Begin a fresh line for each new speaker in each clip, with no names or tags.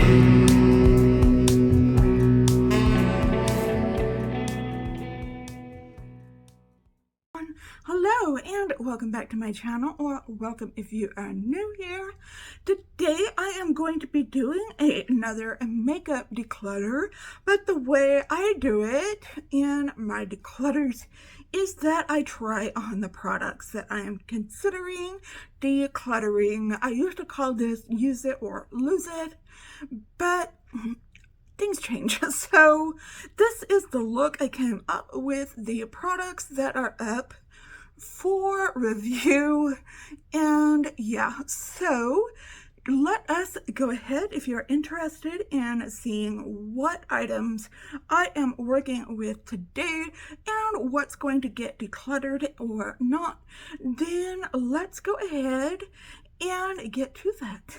Hello and welcome back to my channel, or welcome if you are new here. Today I am going to be doing another makeup declutter, but the way I do it in my declutters is that I try on the products that I am considering decluttering. I used to call this use it or lose it, but things change. So this is the look I came up with, the products that are up for review. And yeah, so let us go ahead if you're interested in seeing what items I am working with today and what's going to get decluttered or not, then let's go ahead and get to that.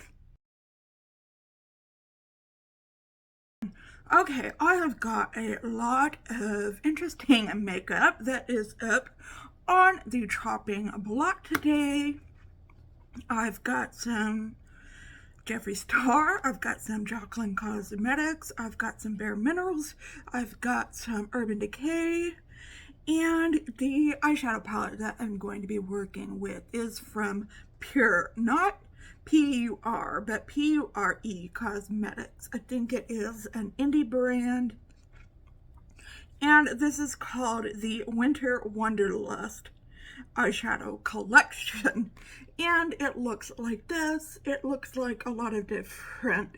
Okay, I have got a lot of interesting makeup that is up on the chopping block today. I've got some Jeffree Starr, I've got some Jaclyn Cosmetics, I've got some Bare Minerals, I've got some Urban Decay, and the eyeshadow palette that I'm going to be working with is from Pure, not P-U-R, but P-U-R-E Cosmetics. I think it is an indie brand. And this is called the Winter Wanderlust eyeshadow collection. And it looks like this. It looks like a lot of different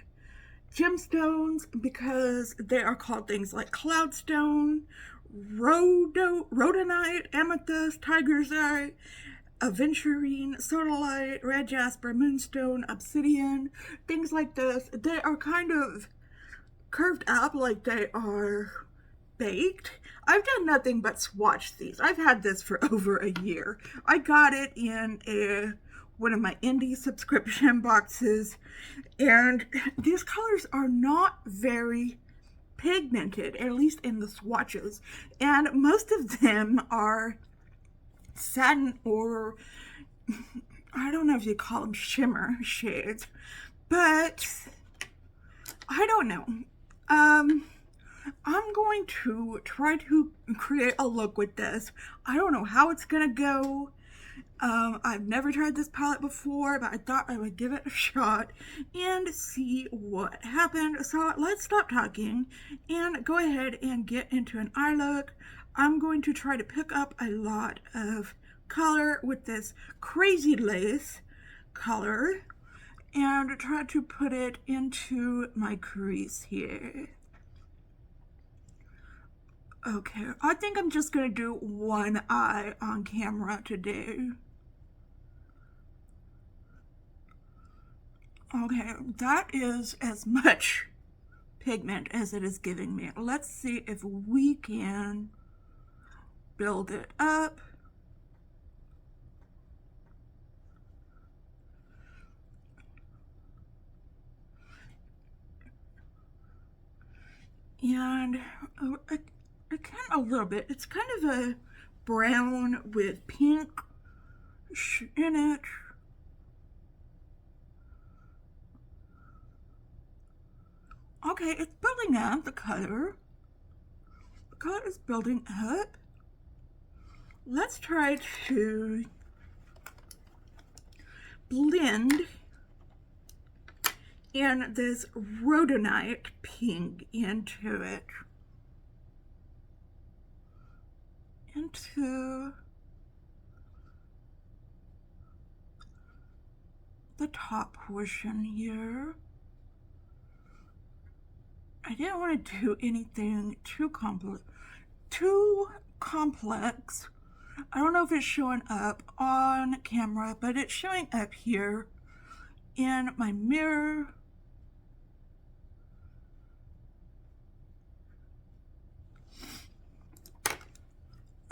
gemstones because they are called things like cloudstone, rhodonite, amethyst, tiger's eye, aventurine, sodalite, red jasper, moonstone, obsidian, things like this. They are kind of curved up like they are baked. I've done nothing but swatch these. I've had this for over a year. I got it in one of my indie subscription boxes, and these colors are not very pigmented, at least in the swatches, and most of them are satin, or I don't know if you call them shimmer shades, but I don't know. I'm going to try to create a look with this. I don't know how it's gonna go. I've never tried this palette before, but I thought I would give it a shot and see what happened. So let's stop talking and go ahead and get into an eye look. I'm going to try to pick up a lot of color with this crazy lace color and try to put it into my crease here. Okay, I think I'm just gonna do one eye on camera today. Okay, that is as much pigment as it is giving me. Let's see if we can build it up. And a little bit. It's kind of a brown with pink in it. Okay, it's building up, the color. The color is building up. Let's try to blend in this rhodonite pink into it. Into the top portion here. I didn't want to do anything too complex. I don't know if it's showing up on camera, but it's showing up here in my mirror.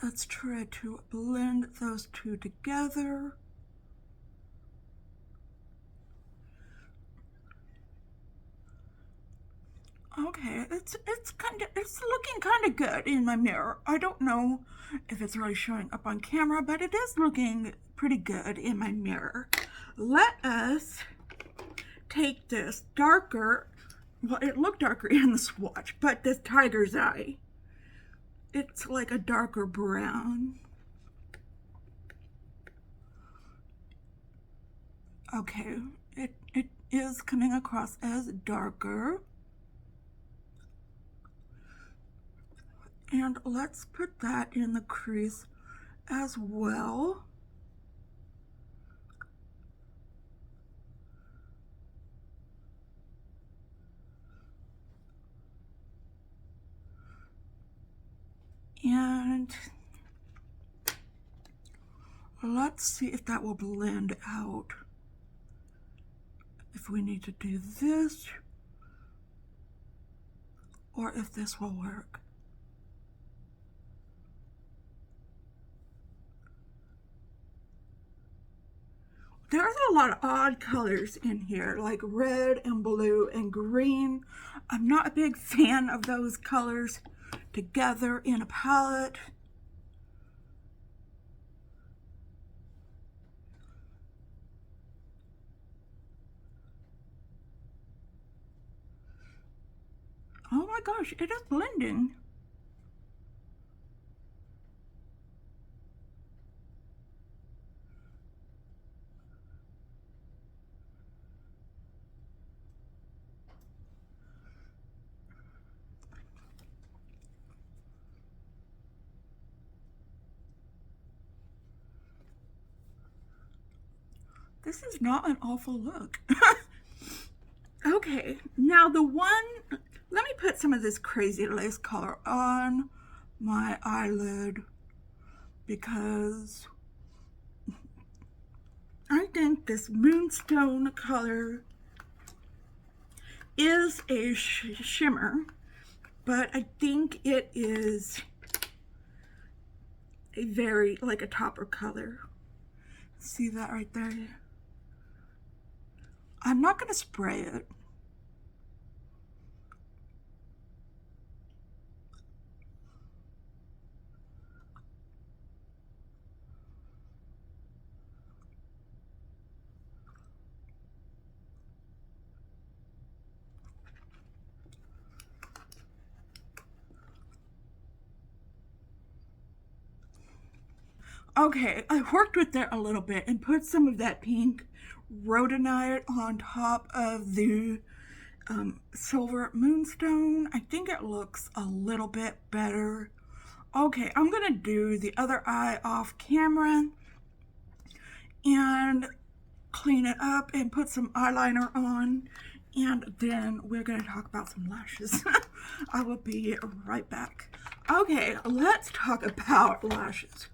Let's try to blend those two together. Okay, it's looking kind of good in my mirror. I don't know if it's really showing up on camera, but it is looking pretty good in my mirror. Let us take this darker well, it looked darker in the swatch, but this tiger's eye, it's like a darker brown. Okay, it is coming across as darker. And let's put that in the crease as well. And let's see if that will blend out. If we need to do this, or if this will work. There's a lot of odd colors in here, like red and blue and green. I'm not a big fan of those colors together in a palette. Oh my gosh, it is blending. This is not an awful look. Okay, now the one, let me put some of this crazy lace color on my eyelid because I think this moonstone color is a shimmer, but I think it is a very, like a topper color. See that right there? I'm not going to spray it. Okay, I worked with it a little bit and put some of that pink rhodonite on top of the silver moonstone. I think it looks a little bit better. Okay, I'm gonna do the other eye off camera and clean it up and put some eyeliner on, and then we're gonna talk about some lashes. I will be right back. Okay, let's talk about lashes.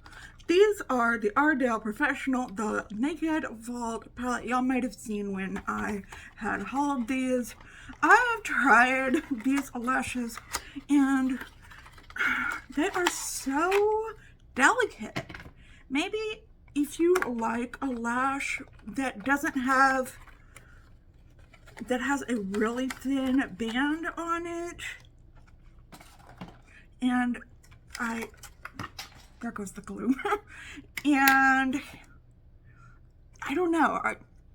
These are the Ardell Professional, the Naked Vault palette. Y'all might have seen when I had hauled these. I have tried these lashes and they are so delicate. Maybe if you like a lash that doesn't have, that has a really thin band on it, and there goes the glue. And I don't know,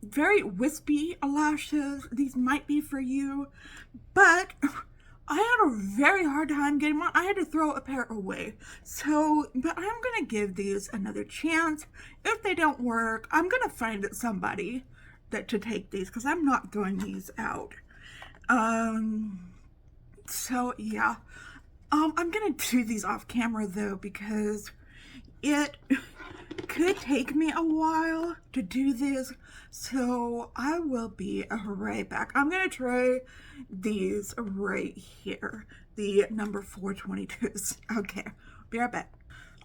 very wispy lashes. These might be for you, but I had a very hard time getting one. I had to throw a pair away. So, but I'm gonna give these another chance. If they don't work, I'm gonna find somebody to take these because I'm not throwing these out. So yeah. I'm gonna do these off camera though because it could take me a while to do this, so I will be right back. I'm gonna try these right here, the number 422s. Okay, be right back.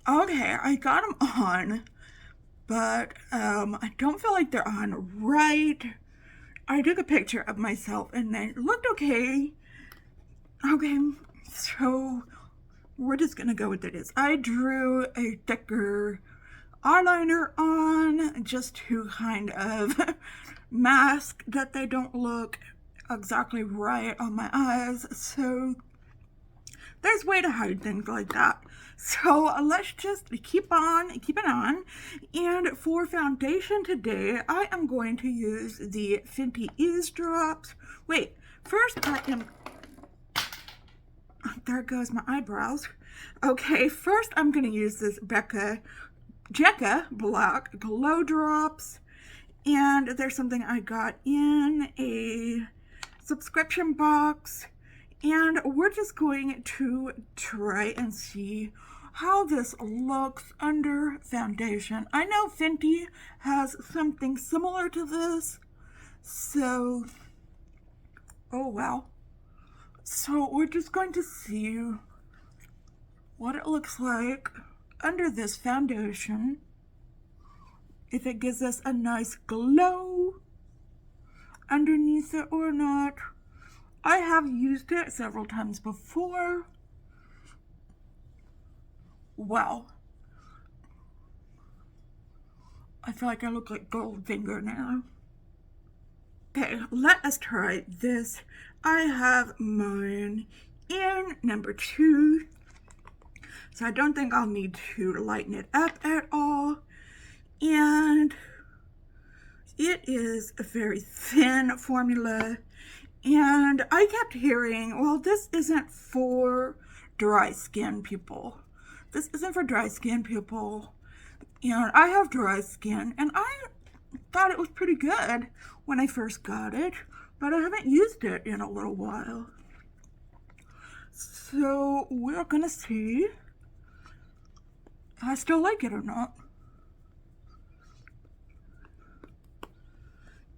Okay, I got them on, but I don't feel like they're on right. I took a picture of myself and they looked okay. Okay, so we're just gonna go with it. I drew a thicker eyeliner on just to kind of mask that they don't look exactly right on my eyes. So there's a way to hide things like that. So let's just keep it on. And for foundation today, I am going to use the Fenty Eavesdrops. Wait, First, there goes my eyebrows. Okay, first I'm going to use this Jaclyn Black Glow Drops. And there's something I got in a subscription box. And we're just going to try and see how this looks under foundation. I know Fenty has something similar to this. So, oh wow. So we're just going to see what it looks like under this foundation. If it gives us a nice glow underneath it or not. I have used it several times before. Wow. I feel like I look like Goldfinger now. Okay, let us try this. I have mine in number 2. So I don't think I'll need to lighten it up at all. And it is a very thin formula. And I kept hearing, well, this isn't for dry skin people. This isn't for dry skin people. And I have dry skin, and I thought it was pretty good when I first got it, but I haven't used it in a little while. So we're gonna see if I still like it or not.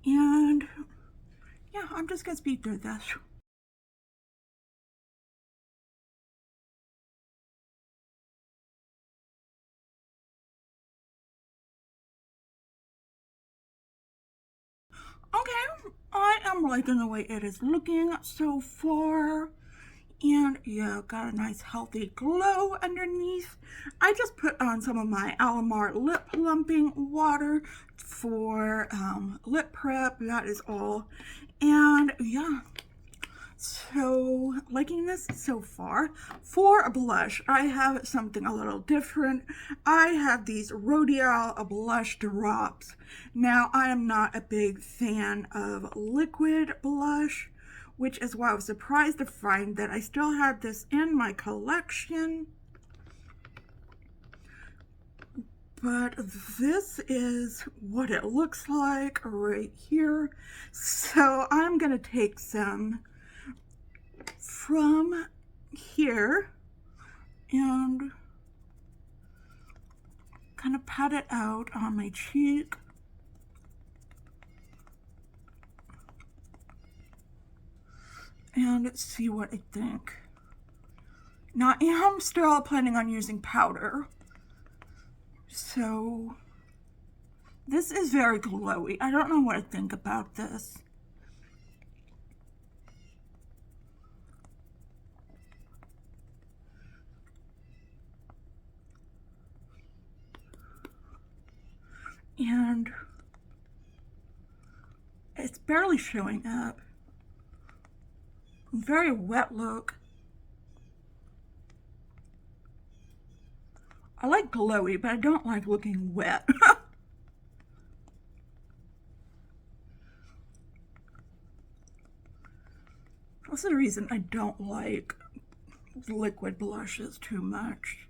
And yeah, I'm just gonna speed through this. Okay, I am liking the way it is looking so far. And yeah, got a nice healthy glow underneath. I just put on some of my Alamar lip plumping water for lip prep. That is all. And yeah, so liking this so far. For a blush, I have something a little different. I have these Rodial blush drops. Now, I am not a big fan of liquid blush, which is why I was surprised to find that I still had this in my collection. But this is what it looks like right here. So I'm gonna take some from here and kind of pat it out on my cheek. And see what I think. Now, I am still planning on using powder. So, this is very glowy. I don't know what I think about this. And it's barely showing up. Very wet look. I like glowy, but I don't like looking wet. That's the reason I don't like liquid blushes too much.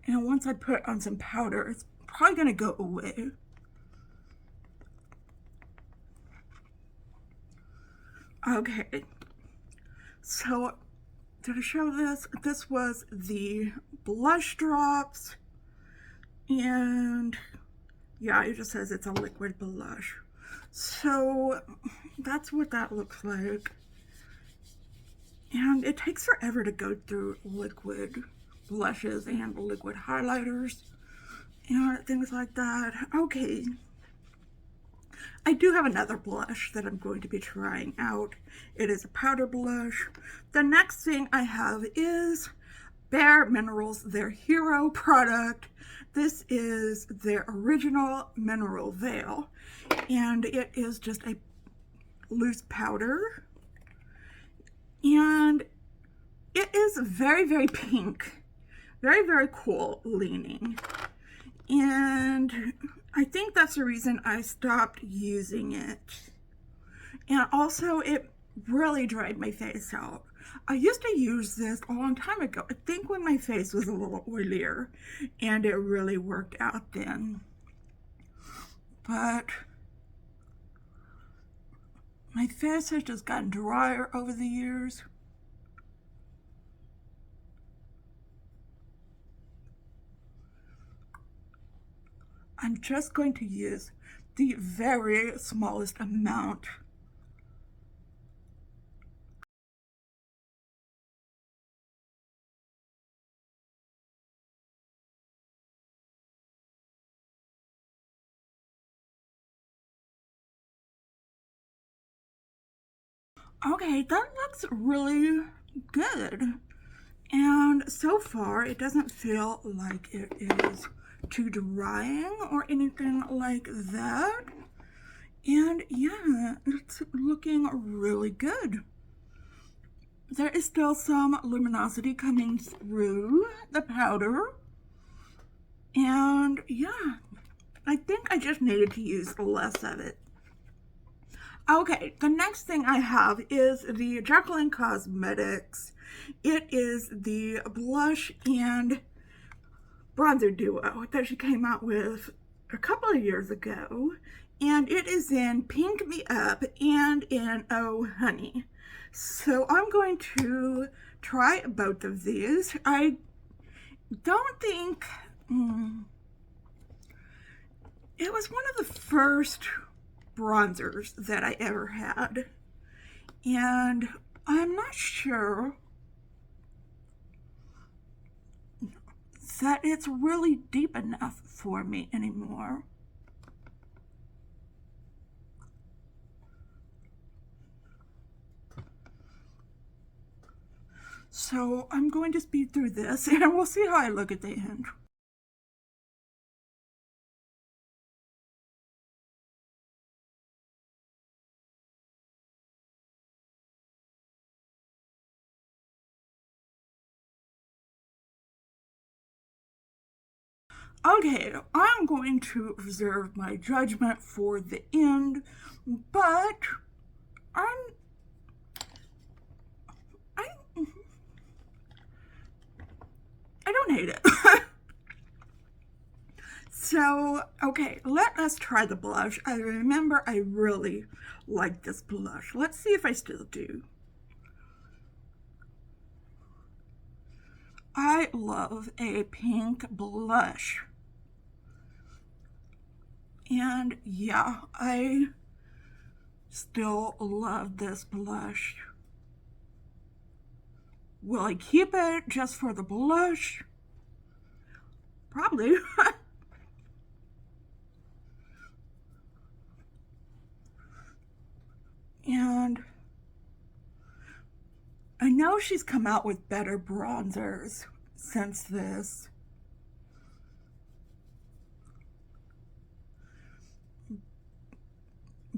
And once I put on some powder, it's probably gonna go away. Okay, so did I show this? This was the blush drops, and yeah, it just says it's a liquid blush. So that's what that looks like. And it takes forever to go through liquid blushes and liquid highlighters and things like that. Okay. I do have another blush that I'm going to be trying out. It is a powder blush. The next thing I have is Bare Minerals, their hero product. This is their original mineral veil, and it is just a loose powder, and it is very, very pink, very, very cool leaning. And I think that's the reason I stopped using it. And also, it really dried my face out. I used to use this a long time ago. I think when my face was a little oilier, and it really worked out then. But my face has just gotten drier over the years. I'm just going to use the very smallest amount. Okay, that looks really good. And so far, it doesn't feel like it is too drying or anything like that. And yeah, it's looking really good. There is still some luminosity coming through the powder. And yeah, I think I just needed to use less of it. Okay, the next thing I have is the Jaclyn Cosmetics. It is the blush and bronzer duo that she came out with a couple of years ago. And it is in Pink Me Up and in Oh Honey. So I'm going to try both of these. I don't think... it was one of the first bronzers that I ever had. And I'm not sure that it's really deep enough for me anymore. So I'm going to speed through this and we'll see how I look at the end. Okay, I'm going to reserve my judgment for the end, but I don't hate it. So, okay, let us try the blush. I remember I really liked this blush. Let's see if I still do. I love a pink blush. And yeah, I still love this blush. Will I keep it just for the blush? Probably. And I know she's come out with better bronzers since this.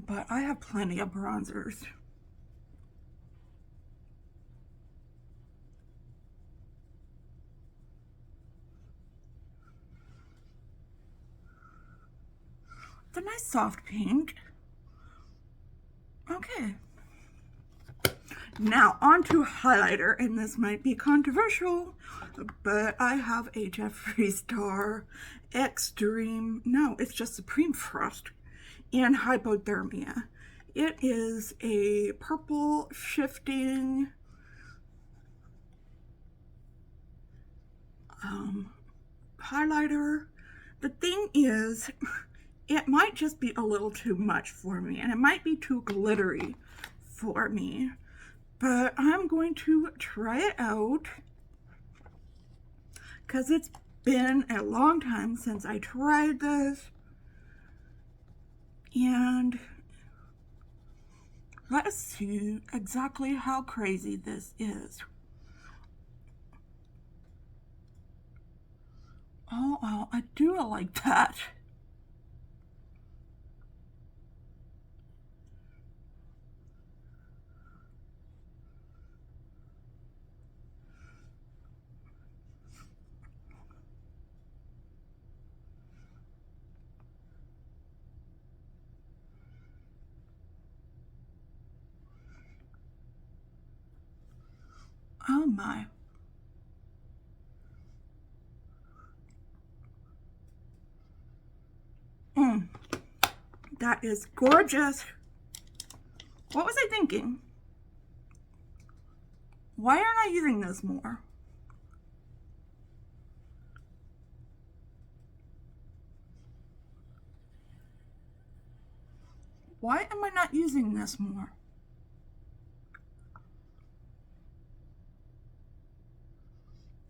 But I have plenty of bronzers. It's a nice soft pink. Okay. Now onto highlighter, and this might be controversial, but I have a Jeffree Starr Extreme, no, it's just Supreme Frost in Hypothermia. It is a purple shifting highlighter. The thing is, it might just be a little too much for me, and it might be too glittery for me, but I'm going to try it out because it's been a long time since I tried this, and let's see exactly how crazy this is. Oh, wow, I do like that. Oh my. That is gorgeous. What was I thinking? Why aren't I using this more? Why am I not using this more?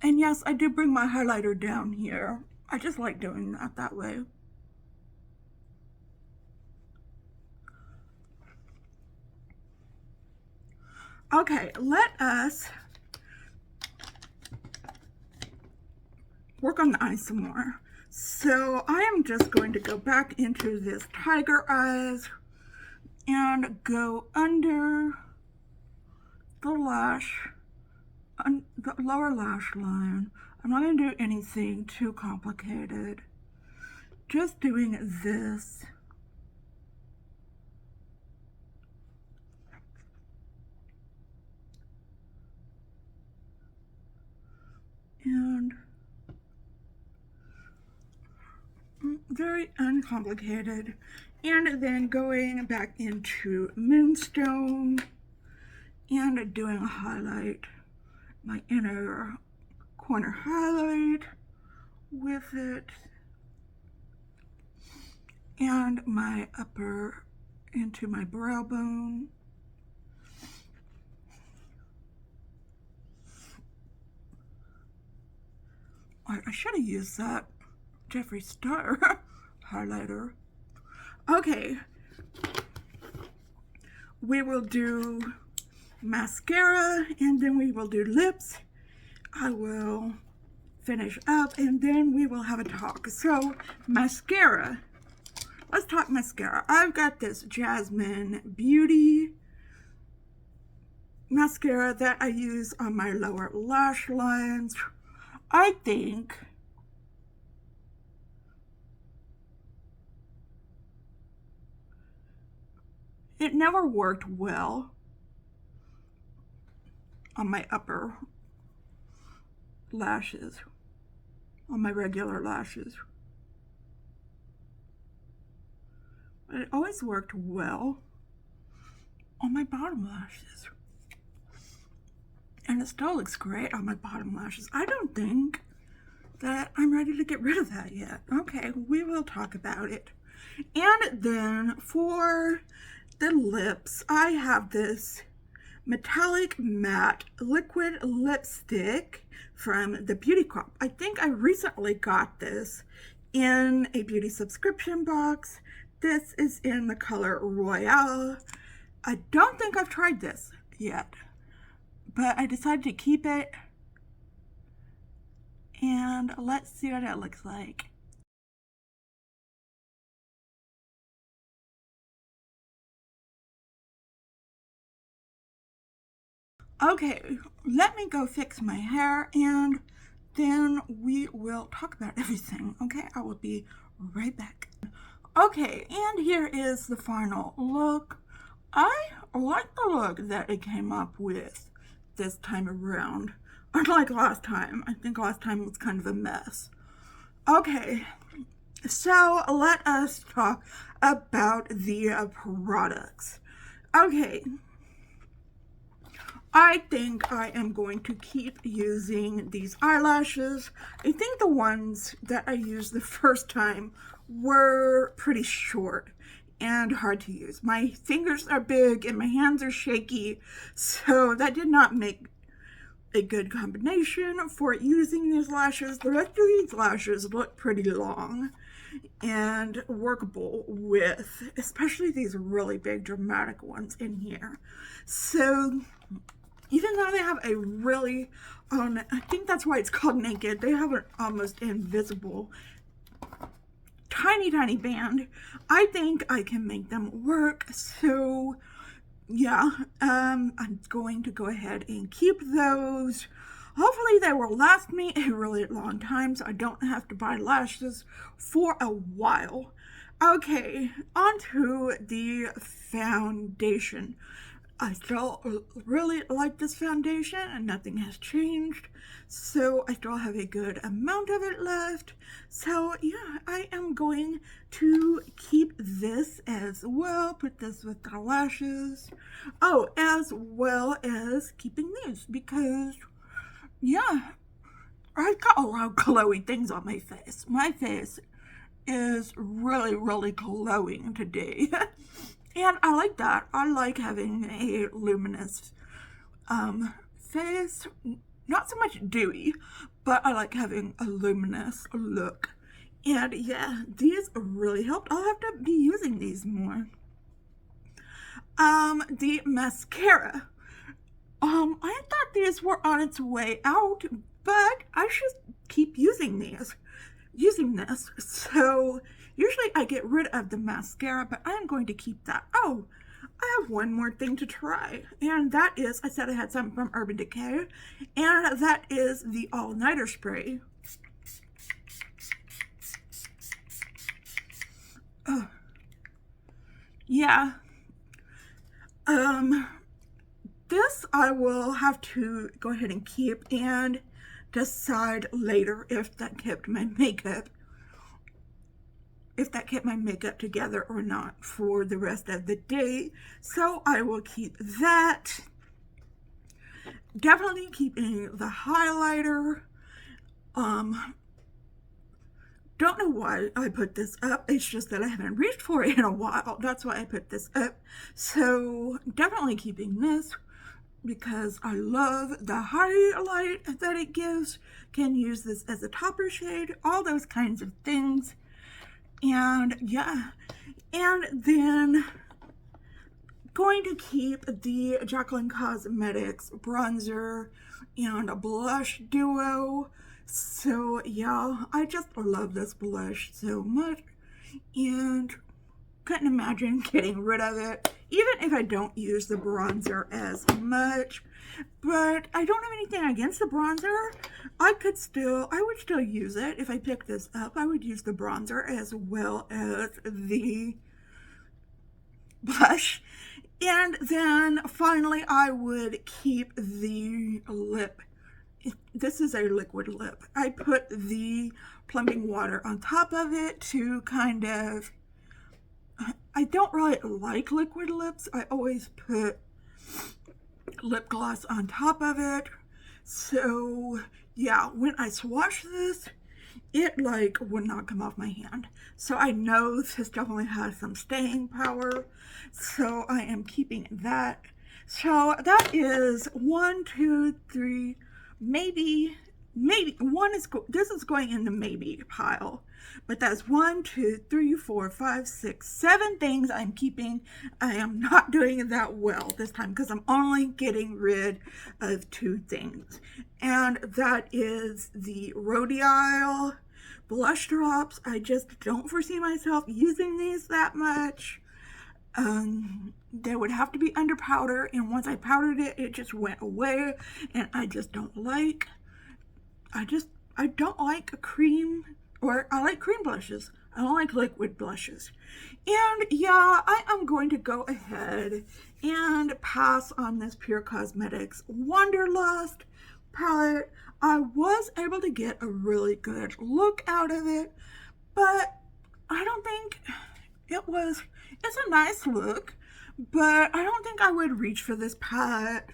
And yes, I do bring my highlighter down here. I just like doing that way. Okay, let us work on the eyes some more. So I am just going to go back into this tiger eyes and go under the lash, the lower lash line. I'm not going to do anything too complicated. Just doing this. And very uncomplicated. And then going back into Moonstone and doing a highlight, my inner corner highlight with it, and my upper into my brow bone. I should have used that Jeffree Starr highlighter. Okay, we will do mascara and then we will do lips. I will finish up and then we will have a talk. So mascara, let's talk mascara. I've got this Jasmine Beauty mascara that I use on my lower lash lines. I think it never worked well on my upper lashes, on my regular lashes. But it always worked well on my bottom lashes. And it still looks great on my bottom lashes. I don't think that I'm ready to get rid of that yet. Okay, we will talk about it. And then for the lips, I have this metallic matte liquid lipstick from the Beauty Crop. I think I recently got this in a beauty subscription box. This is in the color Royale. I don't think I've tried this yet, but I decided to keep it, and let's see what it looks like. Okay, let me go fix my hair and then we will talk about everything. Okay, I will be right back. Okay, and here is the final look. I like the look that it came up with this time around. Unlike last time. I think last time was kind of a mess. Okay, so let us talk about the products. Okay, I think I am going to keep using these eyelashes. I think the ones that I used the first time were pretty short and hard to use. My fingers are big and my hands are shaky, so that did not make a good combination for using these lashes. The rest of these lashes look pretty long and workable with, especially these really big dramatic ones in here. So even though they have a really, I think that's why it's called naked, they have an almost invisible tiny band. I think I can make them work. So yeah, I'm going to go ahead and keep those. Hopefully they will last me a really long time so I don't have to buy lashes for a while. Okay, on to the foundation. I still really like this foundation and nothing has changed. So I still have a good amount of it left. So yeah, I am going to keep this as well. Put this with the lashes. Oh, as well as keeping these because yeah, I've got a lot of glowy things on my face. My face is really, really glowing today. And I like that. I like having a luminous face. Not so much dewy, but I like having a luminous look. And yeah, these really helped. I'll have to be using these more. The mascara. I thought these were on its way out, but I should keep using this. So usually I get rid of the mascara, but I'm going to keep that. Oh, I have one more thing to try, and that is, I said I had something from Urban Decay, and that is the all-nighter spray. Yeah. This I will have to go ahead and keep and decide later if that kept my makeup together or not for the rest of the day. So I will keep that. Definitely keeping the highlighter. Don't know why I put this up. It's just that I haven't reached for it in a while. That's why I put this up. So definitely keeping this because I love the highlight that it gives. Can use this as a topper shade, all those kinds of things. And yeah, and then going to keep the Jaclyn Cosmetics bronzer and a blush duo. So yeah, I just love this blush so much and couldn't imagine getting rid of it, even if I don't use the bronzer as much. But I don't have anything against the bronzer. I would still use it. If I pick this up, I would use the bronzer as well as the blush. And then finally, I would keep the lip. This is a liquid lip. I put the plumbing water on top of it to kind of, I don't really like liquid lips. I always put lip gloss on top of it. So yeah, when I swatch this, it like would not come off my hand. So I know this definitely has some staying power. So I am keeping that. So that is 1, 2, 3, maybe one is, this is going in the maybe pile. But that's 1, 2, 3, 4, 5, 6, 7 things I'm keeping. I am not doing that well this time because I'm only getting rid of 2 things. And that is the Rhodial blush drops. I just don't foresee myself using these that much. They would have to be under powder, and once I powdered it, it just went away, and I just don't like, I don't like a cream, or I like cream blushes. I don't like liquid blushes. And yeah, I am going to go ahead and pass on this Pure Cosmetics Wanderlust palette. I was able to get a really good look out of it, but I don't think it's a nice look, but I don't think I would reach for this palette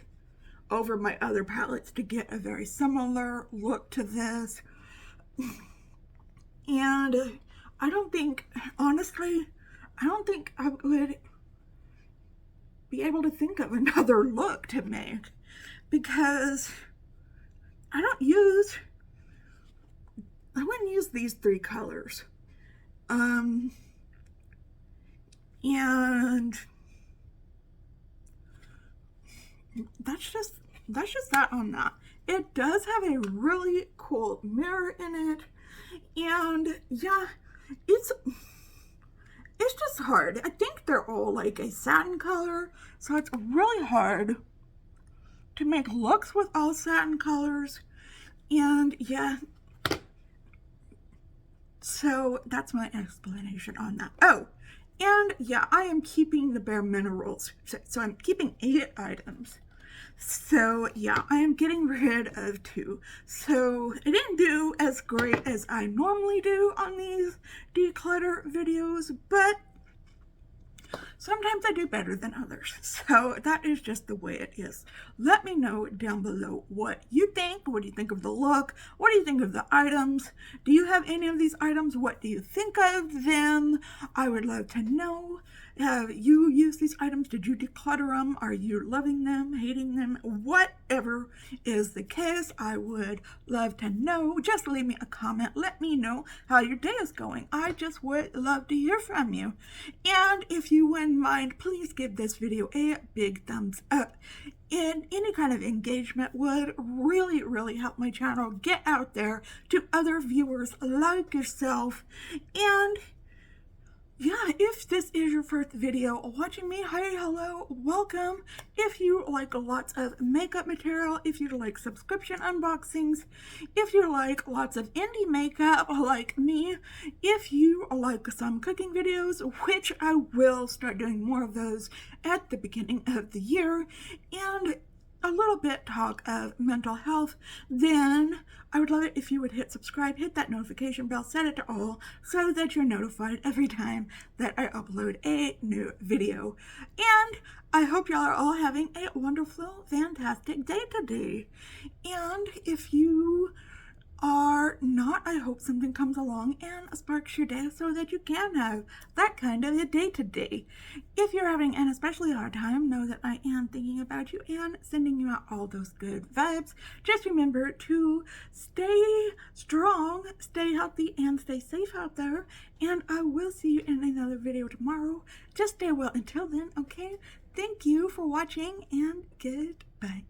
over my other palettes to get a very similar look to this. And I don't think, honestly, I don't think I would be able to think of another look to make because I wouldn't use these 3 colors. And that's just that on that. It does have a really cool mirror in it, and yeah, it's just hard. I think they're all like a satin color, so it's really hard to make looks with all satin colors. And yeah, so that's my explanation on that. Oh, And yeah, I am keeping the bare minerals. So I'm keeping 8 items. So yeah, I am getting rid of 2. So it didn't do as great as I normally do on these declutter videos, but sometimes I do better than others. So that is just the way it is. Let me know down below what you think. What do you think of the look? What do you think of the items? Do you have any of these items? What do you think of them? I would love to know. Have you used these items? Did you declutter them? Are you loving them, hating them? Whatever is the case, I would love to know. Just leave me a comment. Let me know how your day is going. I just would love to hear from you. And if you wouldn't mind, please give this video a big thumbs up. And any kind of engagement would really, really help my channel get out there to other viewers like yourself. And yeah, if this is your first video watching me, hi, hello, welcome. If you like lots of makeup material, if you like subscription unboxings, if you like lots of indie makeup like me, if you like some cooking videos, which I will start doing more of those at the beginning of the year, and a little bit talk of mental health, then I would love it if you would hit subscribe, hit that notification bell, set it to all so that you're notified every time that I upload a new video. And I hope y'all are all having a wonderful, fantastic day today. And if you are not, I hope something comes along and sparks your day so that you can have that kind of a day today. If you're having an especially hard time, know that I am thinking about you and sending you out all those good vibes. Just remember to stay strong, stay healthy, and stay safe out there. And I will see you in another video tomorrow. Just stay well until then, okay? Thank you for watching and goodbye.